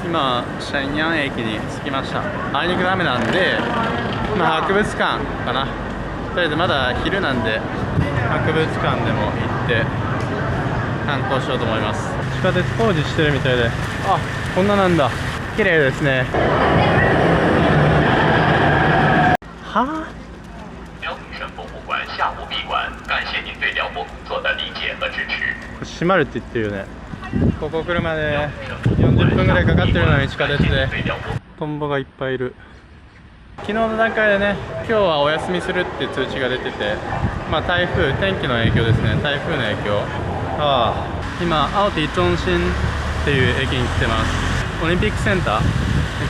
今シャイニャン駅に着きました。あいにくの雨なんで、博物館かな。とりあえずまだ昼なんで博物館でも行って観光しようと思います。地下鉄工事してるみたいで、あ、こんななんだ。綺麗ですね。はぁ、閉まるって言ってるよね。ここ車で40分ぐらいかかってるのに地下鉄でトンボがいっぱいいる。昨日の段階でね、今日はお休みするって通知が出てて、台風、天気の影響ですね。台風の影響。今青ティチョンシンっていう駅に来てます。オリンピックセンター、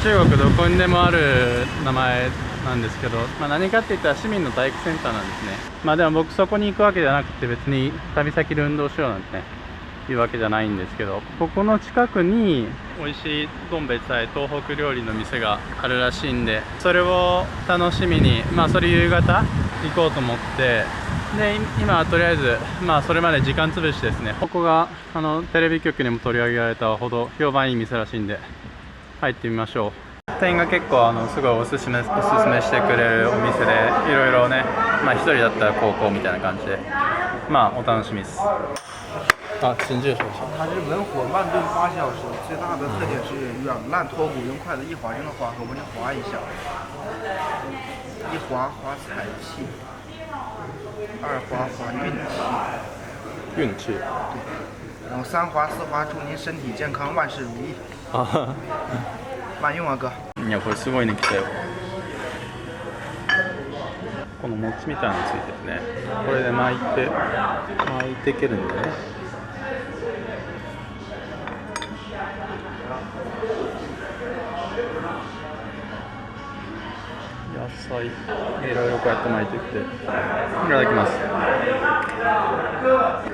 中国どこにでもある名前なんですけど、何かって言ったら市民の体育センターなんですね。でも僕そこに行くわけじゃなくて、別に旅先で運動しようなんてねいうわけじゃないんですけど、ここの近くに美味しいどんべいさえ東北料理の店があるらしいんで、それを楽しみに、それ夕方行こうと思って、で今はとりあえずそれまで時間潰しですね。ここがテレビ局にも取り上げられたほど評判いい店らしいんで入ってみましょう。店員が結構すごいおすすめしてくれるお店で、いろいろね、一人だったら高校みたいな感じでお楽しみです。请介绍一下。它是文火慢炖8小时，最大的特点是软烂脱骨，用筷子一划就能划，我们就划一下，一划划财气，二划划运气，运气。然后3划4划祝您身体健康，万事如意。慢用啊哥。いやこれすごいね、来たよ。この餅みたいなのついてるね。これで巻いていけるんだね。野菜いろいろこうやって巻いていって、いただきま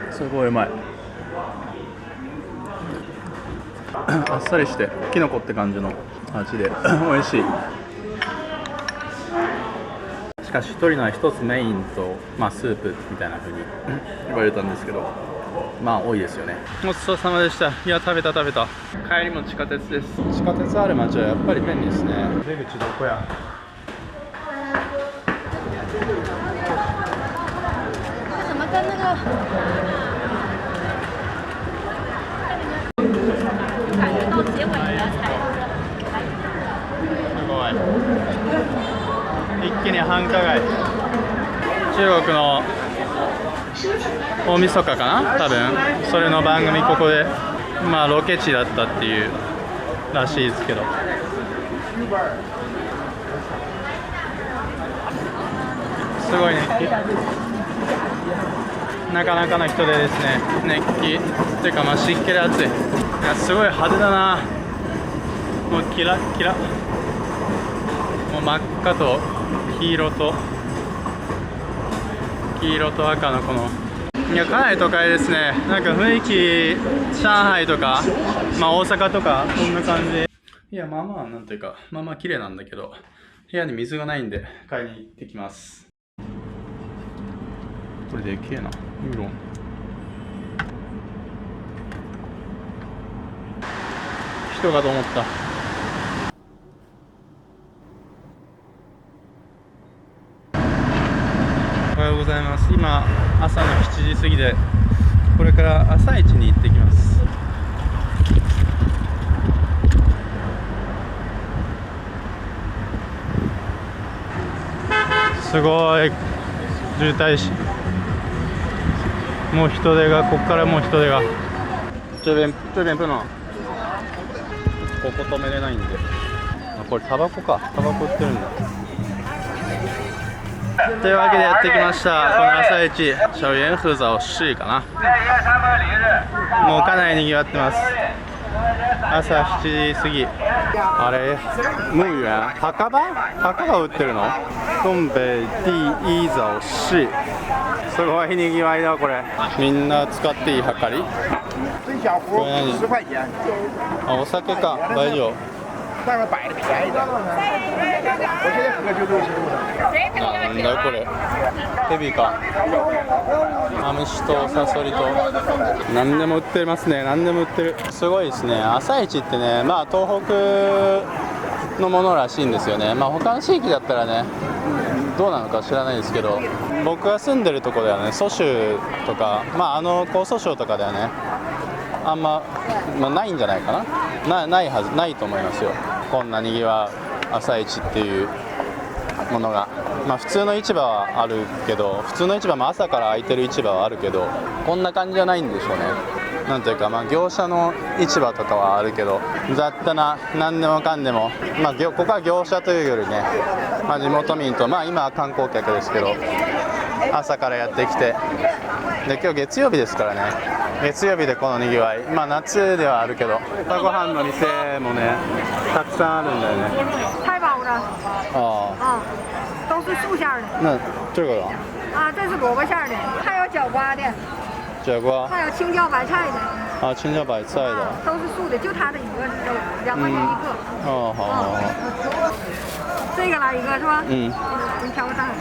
す。すごいうまい。あっさりしてキノコって感じの味で美味しい。しかし一人のは一つメインと、スープみたいな風に言われたんですけど、多いですよね。ごちそうさまでした。いや、食べた。帰りも地下鉄です。地下鉄ある街はやっぱり便利ですね。出口どこや。怎么跟那个感觉到结尾了才すごい。一気に繁華街。中国の大晦日かな、多分それの番組ここでロケ地だったっていうらしいですけど、すごい熱気。なかなかの人でですね、熱気っていうか湿気で暑い。いやすごい派手だな。もうキラッキラ、もう真っ赤と黄色と赤のこの、いやかなり都会ですね。なんか雰囲気上海とか、大阪とかこんな感じ。いやなんていうか綺麗なんだけど、部屋に水がないんで買いに行ってきます。これでけえな、ウーロン。人かと思った。おはようございます。今朝の7時過ぎで、これから朝市に行ってきます。すごい渋滞し、もう人手が、ここからもう人手が。这边不能、ここ止めれないんで。これタバコか、タバコ売ってるんだ。というわけでやってきました。この朝市、小元和早市かな。もうかなり賑わってます。朝7時過ぎ。あれ、ムーユン、墓場売ってるの？東北第一早市。すごい賑わいだこれ。みんな使っていいはかり？これ何？あ、お酒か、大丈夫。外面摆的便宜的。我现在喝就60度的。なんだこれ、ヘビか。マムシとサソリと何でも売ってますね。何でも売ってる。すごいですね。朝市ってね、まあ東北のものらしいんですよね。まあ他の地域だったらねどうなのか知らないですけど、僕が住んでるところではね、蘇州とか、まあ江蘇省とかではねあんま、ないんじゃないかな。ないはず、ないと思いますよ。こんなにぎわう朝市っていうものが。まあ普通の市場はあるけど、普通の市場も朝から開いてる市場はあるけど、こんな感じじゃないんでしょうね。なんというか、まあ業者の市場とかはあるけど、雑多な何でもかんでも、まあここは業者というよりね、まあ地元民と、まあ今は観光客ですけど、朝からやってきて、で今日月曜日ですからね。月曜日でこのにぎわい、まあ夏ではあるけど、朝ごはんの店もねたくさんあるんだよね。太饱了。あ都是素馅儿的。那这个啊，这是萝卜馅儿的，还有角瓜的，角瓜，还有青椒白菜的。啊，青椒白菜的，都是素的，就它这一个2块钱一个。哦，好好好，这个来一个是吧？嗯，你挑个大。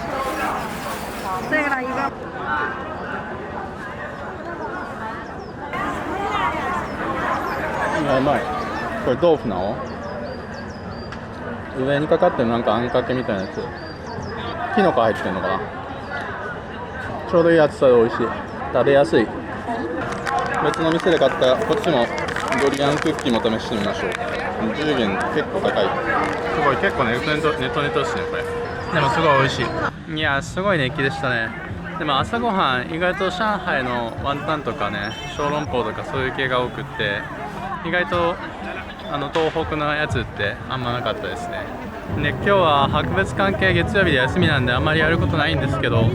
这个来一个。うまい。これ豆腐なの？上にかかってるなんかあんかけみたいなやつ。キノコ入ってるのかな？ちょうどいい厚さで美味しい。食べやすい。別の店で買ったこっちもドリアンクッキーも試してみましょう。10元結構高い。すごい結構ねネトネトですねこれ。でもすごい美味しい。いやすごい熱気でしたね。でも朝ごはん意外と上海のワンタンとかね小籠包とかそういう系が多くって、意外と東北のやつってあんまなかったですね。で今日は博物館系月曜日で休みなんであんまりやることないんですけど、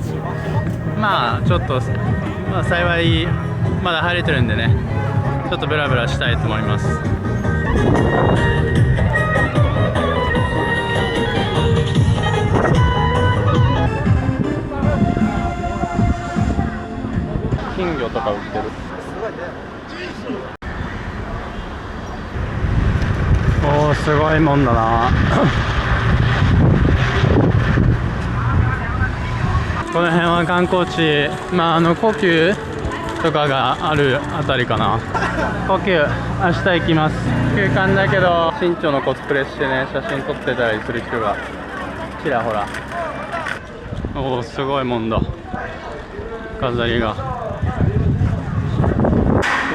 まあちょっと、まあ、幸いまだ晴れてるんでね、ちょっとブラブラしたいと思います。金魚とか売ってる。おーすごいもんだなこの辺は観光地、まあ故宮とかがあるあたりかな。故宮明日行きます。休館だけど新潮のコスプレしてね写真撮ってたりする人がちらほら。おおすごいもんだ、飾りが。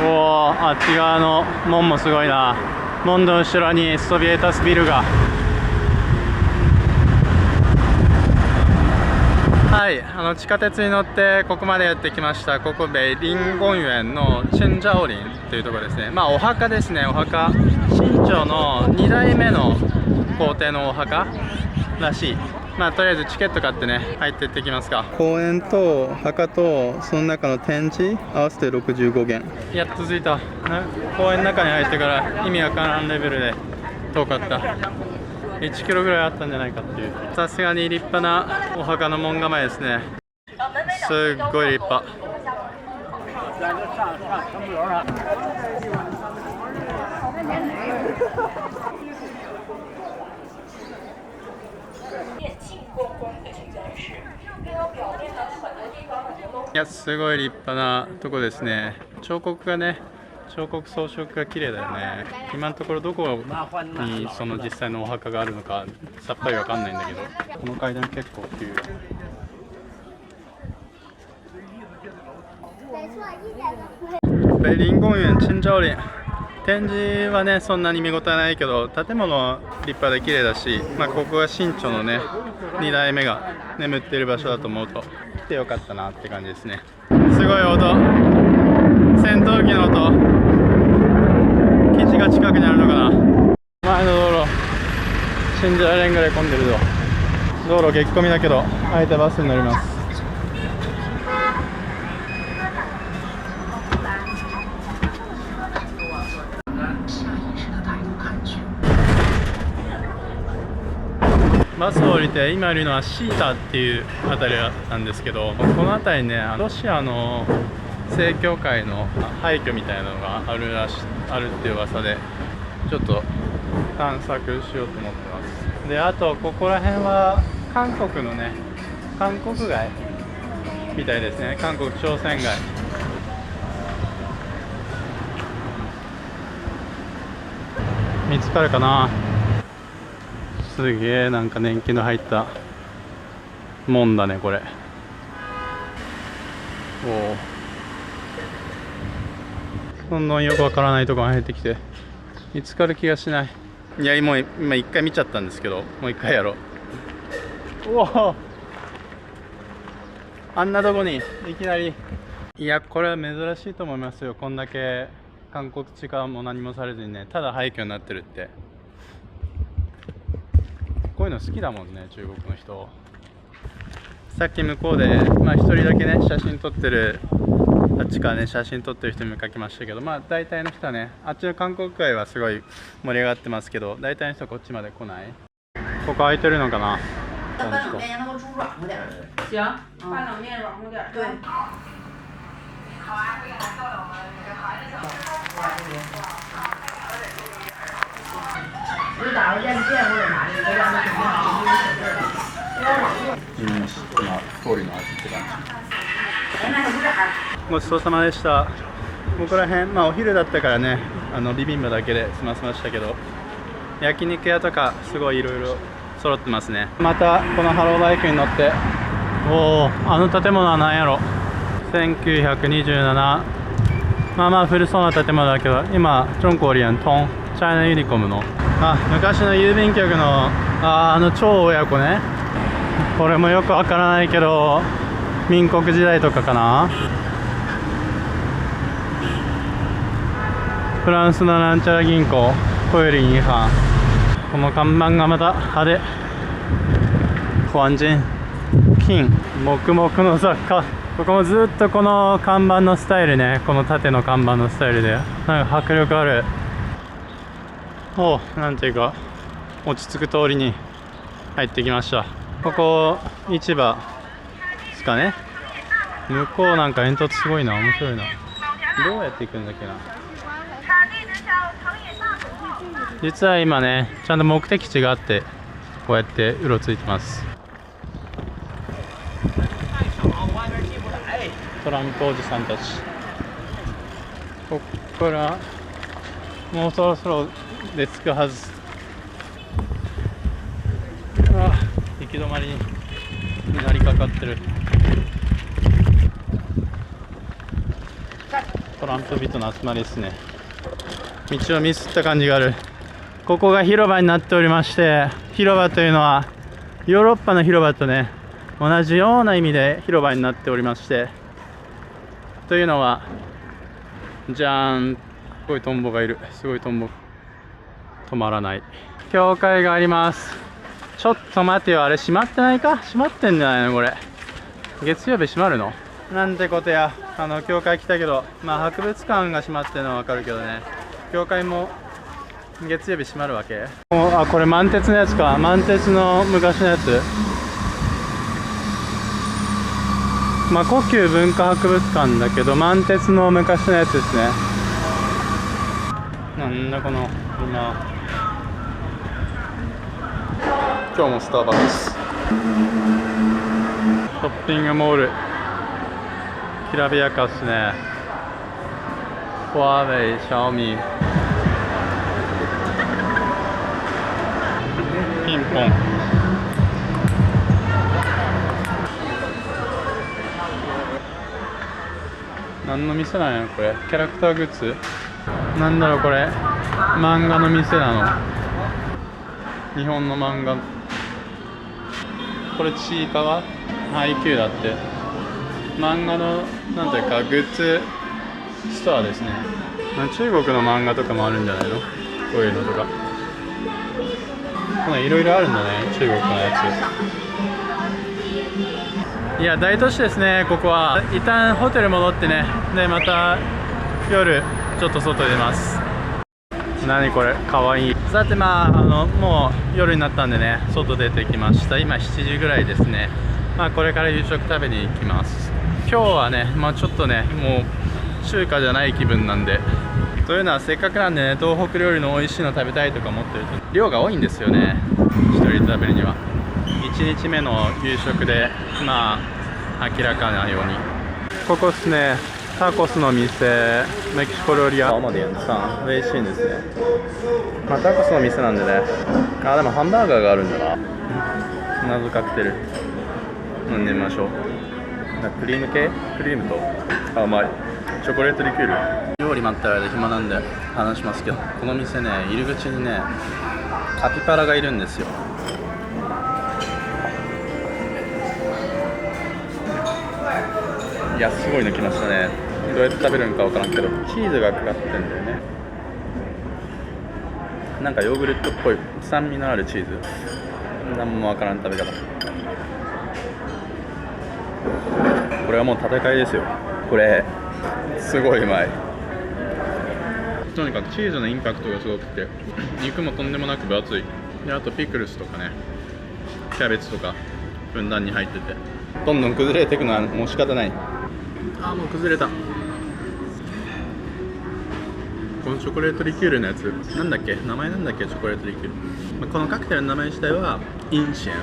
おおあっち側の門もすごいな。門の後ろにソビエタスビルが。はい、地下鉄に乗ってここまでやってきました。ここ北林公園の陳昭林というところですね。まあお墓ですね。お墓、清朝の2代目の皇帝のお墓らしい。まあとりあえずチケット買ってね入ってってきますか。公園と墓とその中の展示合わせて65元。やっと着いた。公園の中に入ってから意味わからんレベルで遠かった。1キロぐらいあったんじゃないかっていう。さすがに立派なお墓の門構えですね。すっごい立派。いやすごい立派なとこですね。彫刻がね、彫刻装飾が綺麗だよね。今のところどこにその実際のお墓があるのかさっぱりわかんないんだけど、この階段結構急。北林公園陳昭林、展示はねそんなに見応えないけど建物は立派で綺麗だし、まあ、ここが清朝のね2代目が眠っている場所だと思うと来てよかったなって感じですね。すごい音、戦闘機の音。基地が近くにあるのかな。前の道路信じられんぐらい混んでるぞ。道路激混みだけどあえてバスに乗ります。バスを降りて今いるのはシータっていうあたりなんですけど、この辺りねロシアの正教会の廃墟みたいなのがあるっていう噂で、ちょっと探索しようと思ってます。で、あとここら辺は韓国のね、韓国街みたいですね。韓国商店街。見つかるかな。すげえなんか年季の入った門だねこれ。おお、どんどんよくわからないところが入ってきて見つかる気がしない。いや、もう今一回見ちゃったんですけど、もう一回やろう。おお、あんなとこにいきなり。いや、これは珍しいと思いますよ。こんだけ韓国地化も何もされずにね、ただ廃墟になってるって。こういうの好きだもんね、中国の人。さっき向こうで一人だけね写真撮ってる、あっちからね写真撮ってる人見かけましたけど、大体の人はね、あっちの韓国街はすごい盛り上がってますけど、大体の人はこっちまで来ない。ここ空いてるのかな。拌冷面让它给我煮软乎点儿。行，拌冷面软乎点儿。对。不是打个电或者啥的，都让他准备好，因为省事儿了。通りの味って感じ。ごちそうさまでした。ここら辺、お昼だったからね、ビビンバだけで済ませましたけど、焼肉屋とかすごいいろいろ揃ってますね。またこのハローバイクに乗って、おお、あの建物は何やろ。1927、古そうな建物だけど、今中国リアントンチャイナユニコムの昔の郵便局の超親子ね。これもよくわからないけど民国時代とかかな。フランスのなんちゃら銀行コイリン違反。この看板がまた派手。黄金金黙々の雑貨。ここもずっとこの看板のスタイルね、この縦の看板のスタイルでなんか迫力ある。なんていうか落ち着く通りに入ってきました。ここ市場ですかね。向こうなんか煙突すごいな、面白いな。どうやって行くんだっけな。実は今ね、ちゃんと目的地があってこうやってうろついてます。トランプおじさんたち。ここからもうそろそろで着くはず。行き止まりになりかかってる。トランプ人の集まりですね。道をミスった感じがある。ここが広場になっておりまして、広場というのはヨーロッパの広場とね同じような意味で広場になっておりまして、というのはじゃーん、すごいトンボがいる。すごいトンボ止まらない。教会があります。ちょっと待てよ、あれ閉まってないか。閉まってんじゃないのこれ。月曜日閉まるのなんてことや。教会来たけど、博物館が閉まってるのはわかるけどね、教会も月曜日閉まるわけ。これ満鉄のやつか。満鉄の昔のやつ。故宮文化博物館だけど満鉄の昔のやつですね。なんだこの今日もスターバックス。ショッピングモールきらびやかっすね。ファーウェイ、シャオミ、ピンポン。何の店なんやこれ。キャラクターグッズなんだろうこれ。漫画の店なの。日本の漫画。これちいかわ配給だって。漫画のなんていうかグッズストアですね。中国の漫画とかもあるんじゃないの、こういうのとか。いろいろあるんだね、中国のやつ。いや、大都市ですね、ここは。一旦ホテル戻ってね、でまた夜ちょっと外出ます。何これ、かわいい。さてもう夜になったんでね、外出てきました。今7時ぐらいですね。これから夕食食べに行きます。今日はね、ちょっとね、もう中華じゃない気分なんで、というのはせっかくなんでね、東北料理の美味しいの食べたいとか思ってると量が多いんですよね、一人で食べるには。1日目の夕食でまあ明らかなように、ここですね、タコスの店、メキシコ料理屋主でさん、美味しいんですね。まあタコスの店なんでね。あ、でもハンバーガーがあるんだな。謎カクテル飲んでみましょう。クリーム系、クリームとうまいチョコレートリキュール。料理待ってる間暇なんで話しますけど、この店ね、入り口にねカピバラがいるんですよ。いや、すごいの来ましたね。どうやって食べるのか分からんけど、チーズがかかってんだよね。なんかヨーグルトっぽい酸味のあるチーズ。なんも分からん食べ方。これはもう戦いですよ。これすごいうまい。とにかくチーズのインパクトがすごくて、肉もとんでもなく分厚い。で、あとピクルスとかね、キャベツとかふんだんに入ってて、どんどん崩れていくのはもう仕方ない。あー、もう崩れた。このチョコレートリキュールのやつ、なんだっけ、名前なんだっけ、チョコレートリキュール。このカクテルの名前自体はインシェン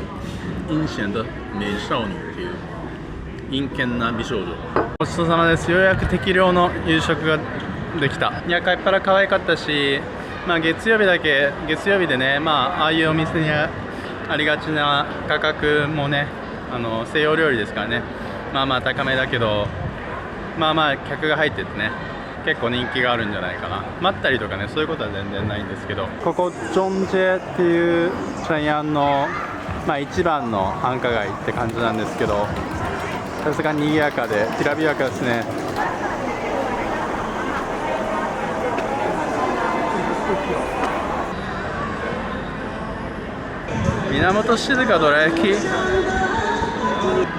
的美少女っていう陰険な美少女。ごちそうさまです。ようやく適量の夕食ができた。いや、かっぱら可愛かったし、まあ月曜日でね、まあああいうお店にありがちな価格もね、西洋料理ですからね、まあまあ高めだけど、まあまあ客が入っててね、結構人気があるんじゃないかな。待ったりとかね、そういうことは全然ないんですけど、ここジョンジェっていうチャイアンの、まあ、一番の繁華街って感じなんですけど、さすがに賑やかできらびやかですね。源静かどら焼き、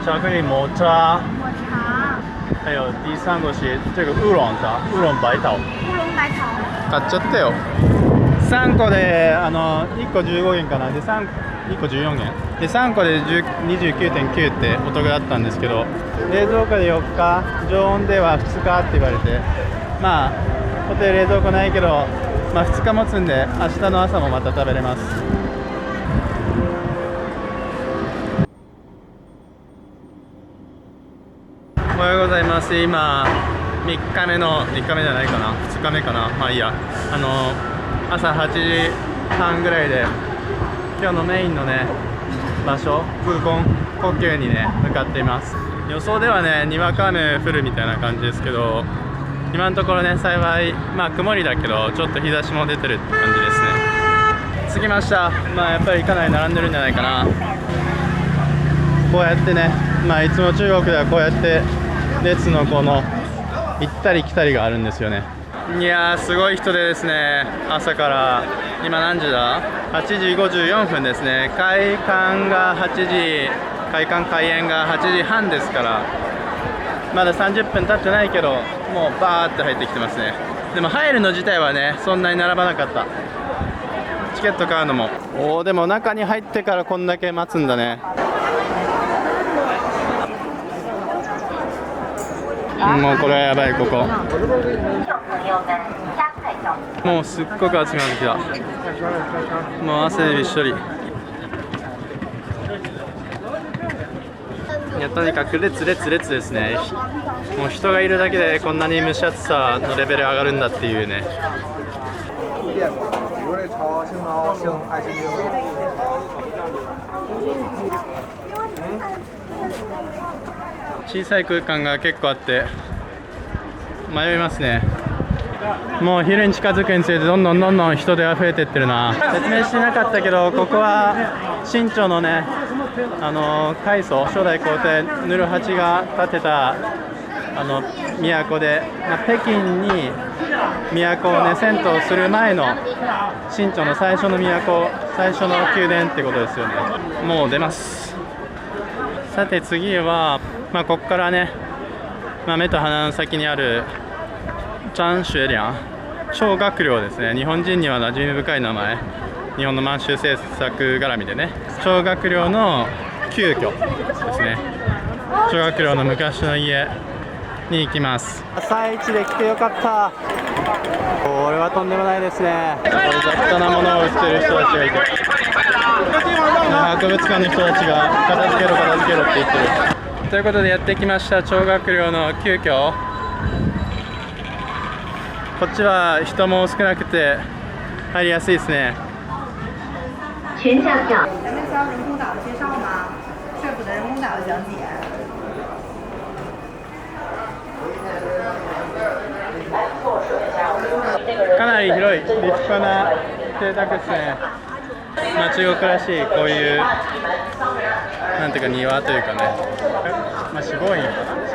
巧克力抹茶，还有第三个是这个乌龙茶，乌龙白桃。乌龙白桃。買っちゃったよ。3個で1個15元かな。で1個14元で3個で29.9 ってお得だったんですけど、冷蔵庫で4日、常温では2日って言われて、まあホテル冷蔵庫ないけど、まあ、2日持つんで明日の朝もまた食べれます。おはようございます。今3日目じゃないかな、2日目かな、まあいいや。朝8時半ぐらいで今日のメインのね場所、空港故宮にね向かっています。予想ではね、にわか雨降るみたいな感じですけど、今のところね、幸いまあ曇りだけどちょっと日差しも出てるって感じですね。着きました。まあやっぱりかなり並んでるんじゃないかな。こうやってね、まあいつも中国ではこうやって列のこの行ったり来たりがあるんですよね。いやー、すごい人でですね、朝から今何時だ、8時54分ですね。開館が8時、開園が8時半ですから、まだ30分経ってないけど、もうバーって入ってきてますね。でも入るの自体はね、そんなに並ばなかった。チケット買うのも。でも中に入ってからこんだけ待つんだね。もうこれはやばい。ここもうすっごく暑くなってきた。もう汗でびっしょり。いや、とにかく列ですね。もう人がいるだけでこんなに蒸し暑さのレベル上がるんだっていうね。小さい空間が結構あって迷いますね。もう昼に近づくにつれてどんどん人手が増えてってるな。説明してなかったけど、ここは清朝のね、開祖初代皇帝ヌルハチが建てた都で、北京に都をね遷都する前の清朝の最初の都、最初の宮殿ってことですよね。もう出ます。さて次は、ここからね、目と鼻の先にある張学良、張学良ですね。日本人には馴染み深い名前。日本の満州政策絡みでね、張学良の旧居ですね。張学良の昔の家に行きます。朝一で来てよかった。これはとんでもないですね。こういう雑多なものを売ってる人たちがいて、博物館の人たちが片付けろ片付けろって言ってる。ということでやってきました張学寮の急遽。こっちは人も少なくて入りやすいですね。全校票。咱们需要人工岛的介绍吗？政府的人工岛的讲解。かなり広い立派な邸宅ですね。まあ、中国らしいこういうなんていうか庭というかね、まあ、四合院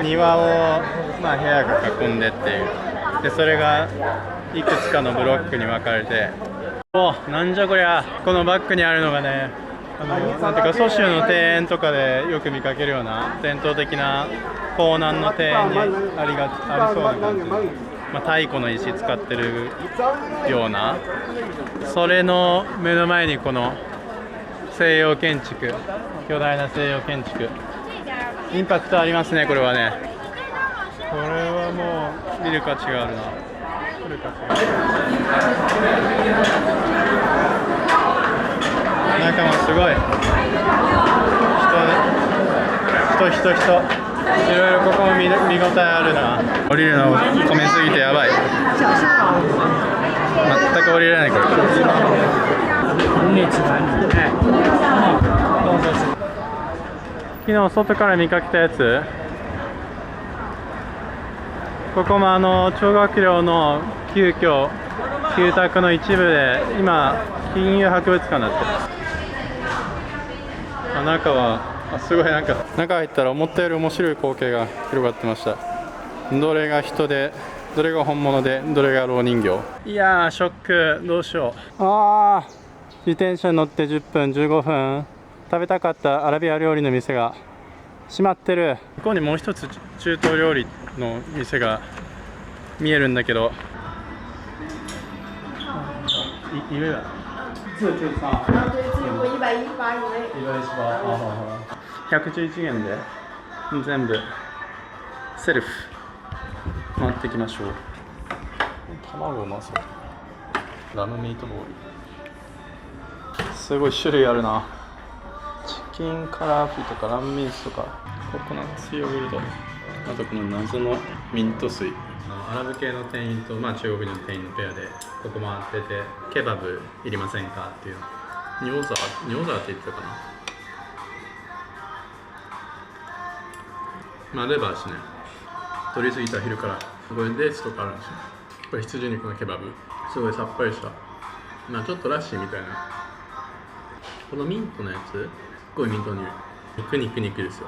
庭を、まあ、部屋が囲んでっていうで、それがいくつかのブロックに分かれて、おなんじゃこりゃ。このバックにあるのがね、なんていうか蘇州の庭園とかでよく見かけるような伝統的な江南の庭園にありそうな感じ、まあ、太古の石使ってるような、それの目の前にこの西洋建築、巨大な西洋建築、インパクトありますね。これはね、これはもう見る価値があるな。見る価値がある。中もすごい人いろいろここも見応えあるな。降りるの混めすぎてやばい。全く降りれないこれ。昨日外から見かけたやつ、ここも張学寮の旧宅の一部で、今金融博物館だって。中はすごい、なんか中入ったら思ったより面白い光景が広がってました。どれが人で、どれが本物で、どれが蝋人形。いやーショック、どうしよう。自転車に乗って10分15分、食べたかったアラビア料理の店が閉まってる。向こうにもう一つ中東料理の店が見えるんだけど、いるや这就上对，自由118以内。111元で全部セルフ回っていきましょう。卵うまそう。ラムミートボール、すごい種類あるな。チキンカラーフィとかラムミースとかココナッツヨーグルト、あとこの謎のミント水。アラブ系の店員と、まあ、中国人の店員のペアでここ回ってて、ケバブいりませんかっていう、ニョーザーって言ってたかな。まあレバーですね。取りすぎた昼から。これデーツとかあるんですよ。これ羊肉のケバブ、すごいさっぱりした、まあちょっとラッシーみたいな。このミントのやつ、すごいミントの匂い。肉ですよ。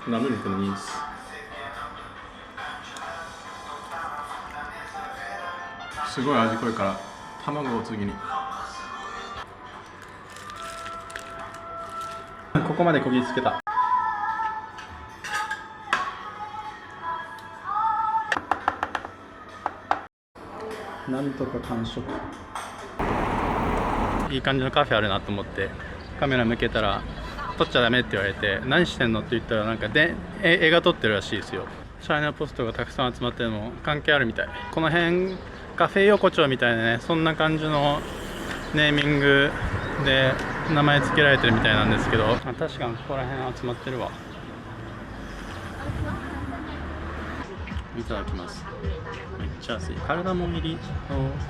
ラム肉のニーズ、すごい味濃いから卵を次に。ここまでこぎつけた。なんとか完食。いい感じのカフェあるなと思ってカメラ向けたら、撮っちゃダメって言われて、何してんのって言ったら、なんかで映画撮ってるらしいですよ。チャイナポストがたくさん集まってるのも関係あるみたい。この辺カフェ横丁みたいなね、そんな感じのネーミングで名前付けられてるみたいなんですけど、確かにここら辺集まってるわ。いただきます。めっちゃ熱い。カルダモン入りの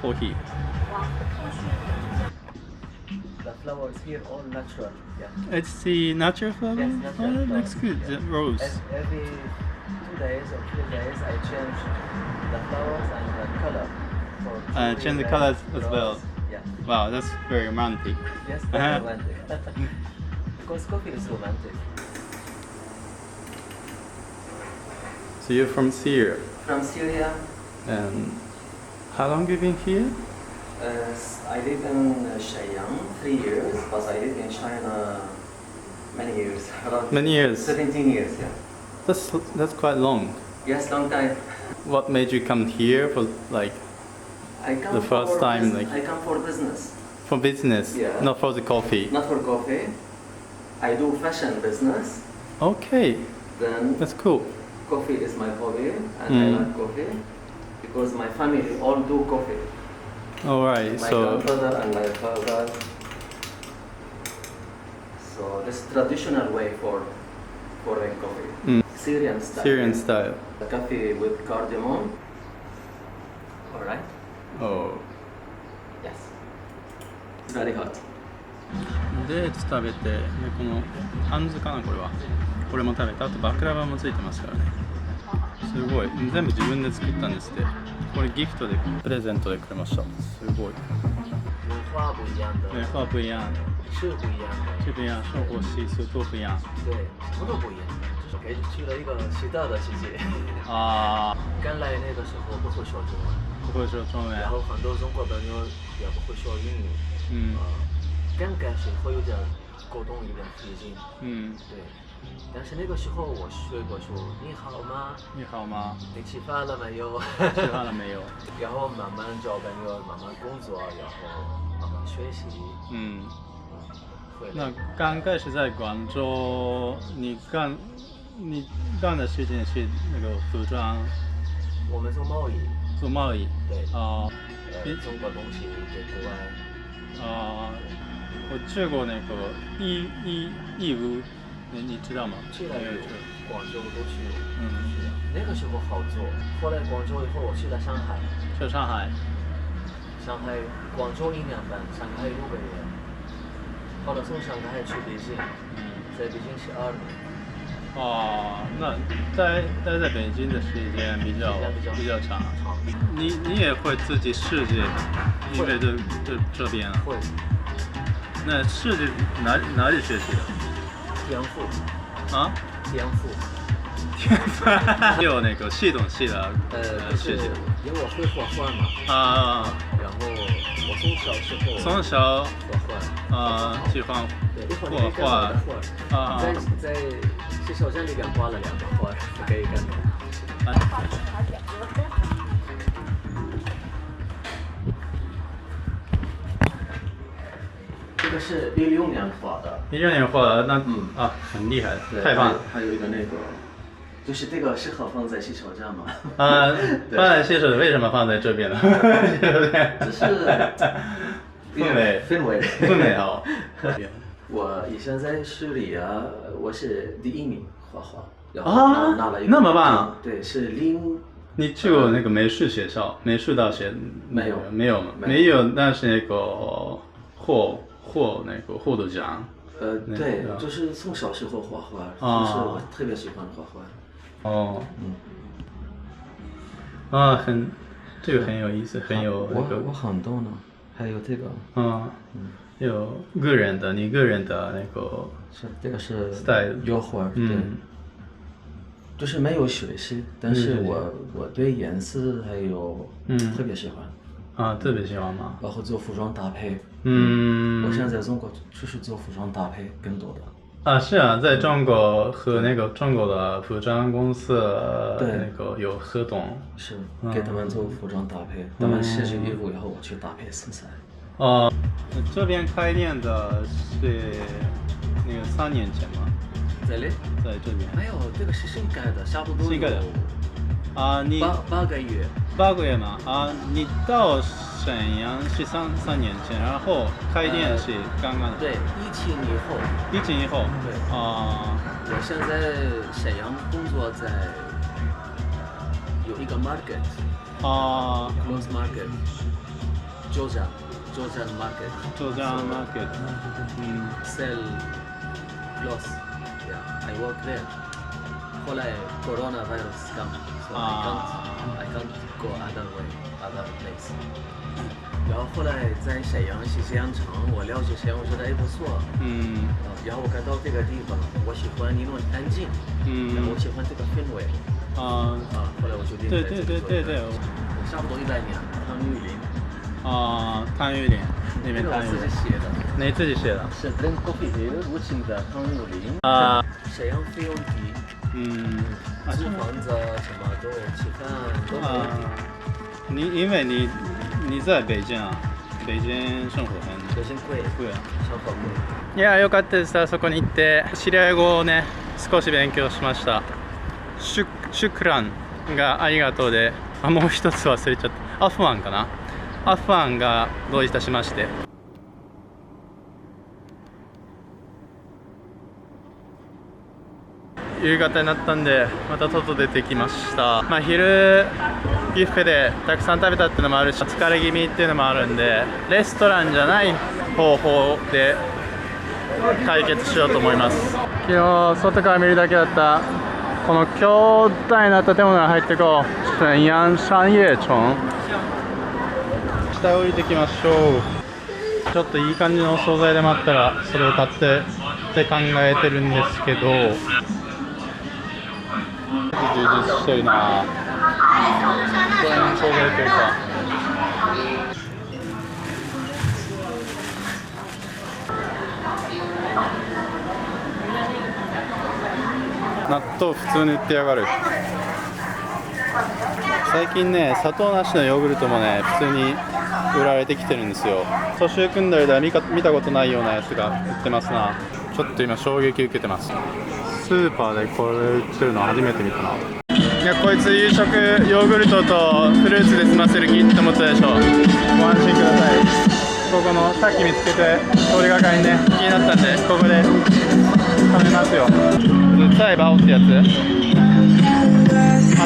コーヒー。The flowers here all natural. Yeah. It's the natural flower? Yes, natural Oh, that looks flower. good. The rose. Every 2 days or 3 days, I change the flowers and the color. For Change the colors as well. Yeah. Wow, that's very romantic. Yes, Uh-huh. that's romantic. Because coffee is romantic. So you're from Syria. From Syria, And how long have you been here? I live in Shenyang 3 years, but I live in China many years. Around Many years. 17 years, yeah. That's quite long. Yes, long time. What made you come here for like I come The first for time, bus- like- I come for business, for business, Yeah. not for the coffee? not for coffee. I do fashion business. Okay, Then that's cool. coffee is my hobby, and I like coffee because my family all do coffee. Alright, My so grandfather and my father. So this traditional way for pouring coffee. Syrian style. Syrian style. Coffee with cardamom. Alright. Oh. Yes. Very hot. デーツ食べて、でこのハンズかな、これは。これも食べて、あとバクラバもついてますからね。すごい。全部自分で作ったんですって。これギフトで、プレゼントでくれました。すごい。文化不一样的。文化不一样，是不一样的。是不一样，生活习俗都不一样。对，什么都不一样。就是给去了一个新的世界。啊，刚来那个时候不会说中文，不会说中文。然后很多中国朋友也不会说英语。刚开始会有点沟通有点费劲。对。但是那个时候我学过说你好吗？你好吗？你吃饭了没有？吃饭了没有？然后慢慢交朋友，慢慢工作，然后慢慢学习。那刚开始在广州，你干的事情是那个服装？我们做贸易。做贸易。对。中国东西给国外。我去过那个义乌。你知道吗？去了广州都去了。那个时候好做。后来广州以后，我去了上海。去上海。上海、广州1年半，上海6个月。后来从上海去北京，在北京12年。那待在北京的时间比较长。你也会自己设计，因为这边。会。那设计哪里学习的？天赋啊，天赋，有那个系统系的学习，因为我会画画嘛，然后我从小喜欢画画，在洗手间里边画了2个画，可以看到。这个是16年画的。16年画的，那很厉害，太棒了。还有一个那个，就是这个适合放在洗手间嘛。放在洗手为什么放在这边呢？只是氛围好。我以前在市里啊，我是第1名画画，然后拿了一个。那么棒。对，是你去过那个美术学校、美术大学？没有，那是那个获得奖。对，就是从小时候画画，就是我特别喜欢画画。这个很有意思，很有那个。我很多呢，还有这个。有你个人的那个。是这个是 style 油画，对。就是没有学习，但是我对颜色还有特别喜欢。特别喜欢吗？然后做服装搭配。我现在在中国就是做服装搭配更多的。是啊，在中国和那个中国的服装公司那个有合同。是，给他们做服装搭配，他们设计衣服，然后我去搭配色彩。这边开店的是那个3年前吗？在这边。没有，这个是新开的，差不多。新开的。你8个月。8个月吗？你到沈阳是3年前，然后开店是刚刚的。对，疫情以后。对。我现在沈阳工作在有一个 market。close market。周站 market。周站 market。sell clothes。Yeah, I work there. 后来 coronavirus come, so I can't go other place. 然后后来在沈阳时间长，我了解沈阳，我觉得不错。然后我看到这个地方，我喜欢因为安静。然后我喜欢这个氛围。后来我决定在这里做。对，差不多100年，汤玉林。汤玉林那边汤玉林。自己写的。你自己写的？是跟 coffee 入侵的汤玉林。沈阳费用低。租房子什么都吃饭都没问题。因为你在北京北京生活北京贵あ。生活貴。いや、良かったです。そこに行って知り合い語をね少し勉強しました。シュクランがありがとうで、もう一つ忘れちゃった。アフワンかな。アフワンがどういたしまして。夕方になったんでまた外出てきました。昼ビュッフェでたくさん食べたっていうのもあるし、疲れ気味っていうのもあるんで、レストランじゃない方法で解決しようと思います。昨日外から見るだけだったこの巨大な建物が入ってこう、沈陽商业町、下降りてきましょう。ちょっといい感じのお惣菜でもあったらそれを買ってって考えてるんですけど、充実してるな。そういう惣菜というか、納豆普通に売ってやがる。最近ね、砂糖なしのヨーグルトもね普通に売られてきてるんですよ。途中組んだりでは見たことないようなやつが売ってますな。ちょっと今衝撃受けてます。スーパーでこれ売ってるの初めて見たな。いや、こいつ夕食ヨーグルトとフルーツで済ませる気って思ったでしょ。ご安心ください。ここのさっき見つけて通りがかりにね気になったんで、ここで食べますよ。サイバオってやつ、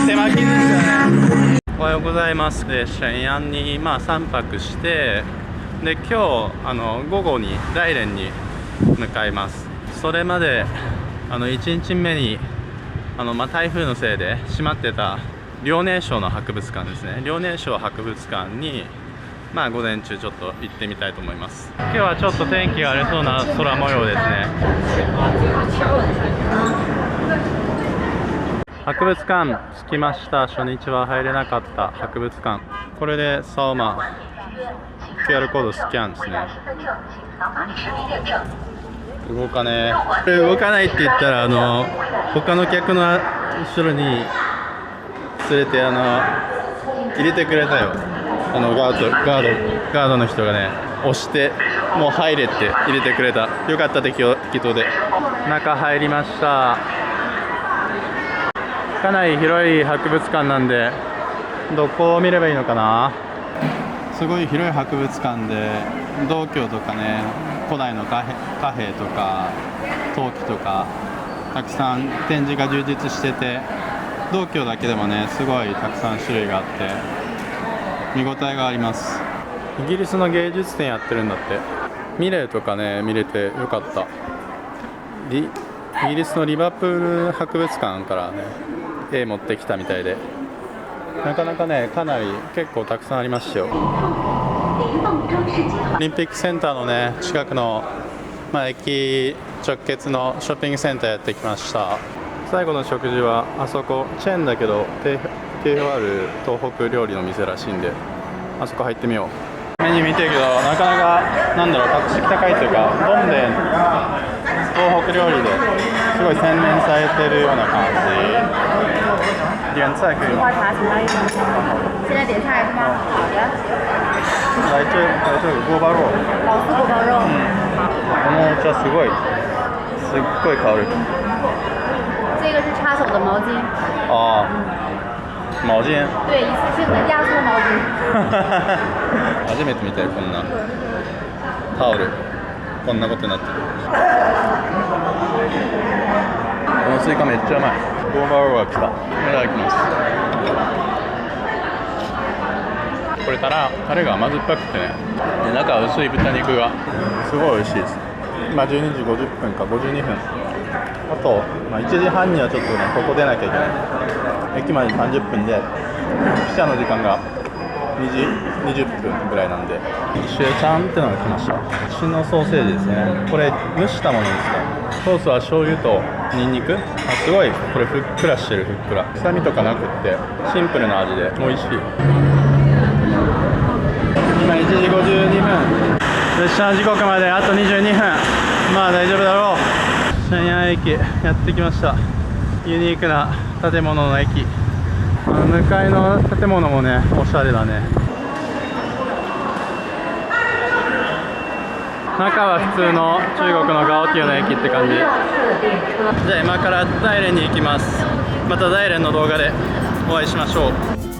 手巻きですよね。おはようございます。で、沈陽に3泊して、で今日午後に大連に向かいます。それまで1日目に台風のせいで閉まってた遼寧省の博物館ですね。遼寧省博物館に午前中ちょっと行ってみたいと思います。今日はちょっと天気が荒れそうな空模様ですね。博物館着きました。初日は入れなかった博物館。これでサオマ QR コードスキャンですね。動かねえ。これ動かないって言ったら他の客の後ろに連れて入れてくれたよ。ガードの人がね押してもう入れって入れてくれた。よかった適当で。中入りました。かなり広い博物館なんで、どこを見ればいいのかな。すごい広い博物館で銅鏡とかね、古代の貨幣とか陶器とかたくさん展示が充実してて、銅鏡だけでもねすごいたくさん種類があって見応えがあります。イギリスの芸術展やってるんだって。ミレーとかね見れてよかった。イギリスのリバプール博物館からね絵持ってきたみたいで、なかなかねかなり結構たくさんありましたよ。オリンピックセンターのね近くの、駅直結のショッピングセンターやってきました。最後の食事はあそこチェーンだけど定評ある東北料理の店らしいんで、あそこ入ってみよう。メニュー見てるけどなかなか格式高いというか、どんで東北料理ですごい洗練されてるような感じ。点菜可以吗？现在点菜是吗？好的。来这个锅包肉。老四锅包肉。このお茶すごい香る。这个是擦手的毛巾。ああ、毛巾。对，一次性的压缩毛巾。初めて見たよこんなタオル。こんなことになってる。このスイカめっちゃうまい。锅包肉が来た。いただきます。これタレが甘酸っぱくてね、で中は薄い豚肉がすごい美味しいです。今12時50分か52分。あと、1時半にはちょっとねここ出なきゃいけない。駅まで30分で汽車の時間が2時20分ぐらいなんで、シューチャンってのが来ました。牛のソーセージですね。これ蒸したものですね。ソースは醤油とニンニク。すごいこれふっくらしてる。ふっくら臭みとかなくってシンプルな味で美味しい。今1時52分。列車の時刻まであと22分。大丈夫だろう。沈陽駅やってきました。ユニークな建物の駅。向かいの建物もねおしゃれだね。中は普通の中国のガオティオの駅って感じ。じゃあ今から大連に行きます。また大連の動画でお会いしましょう。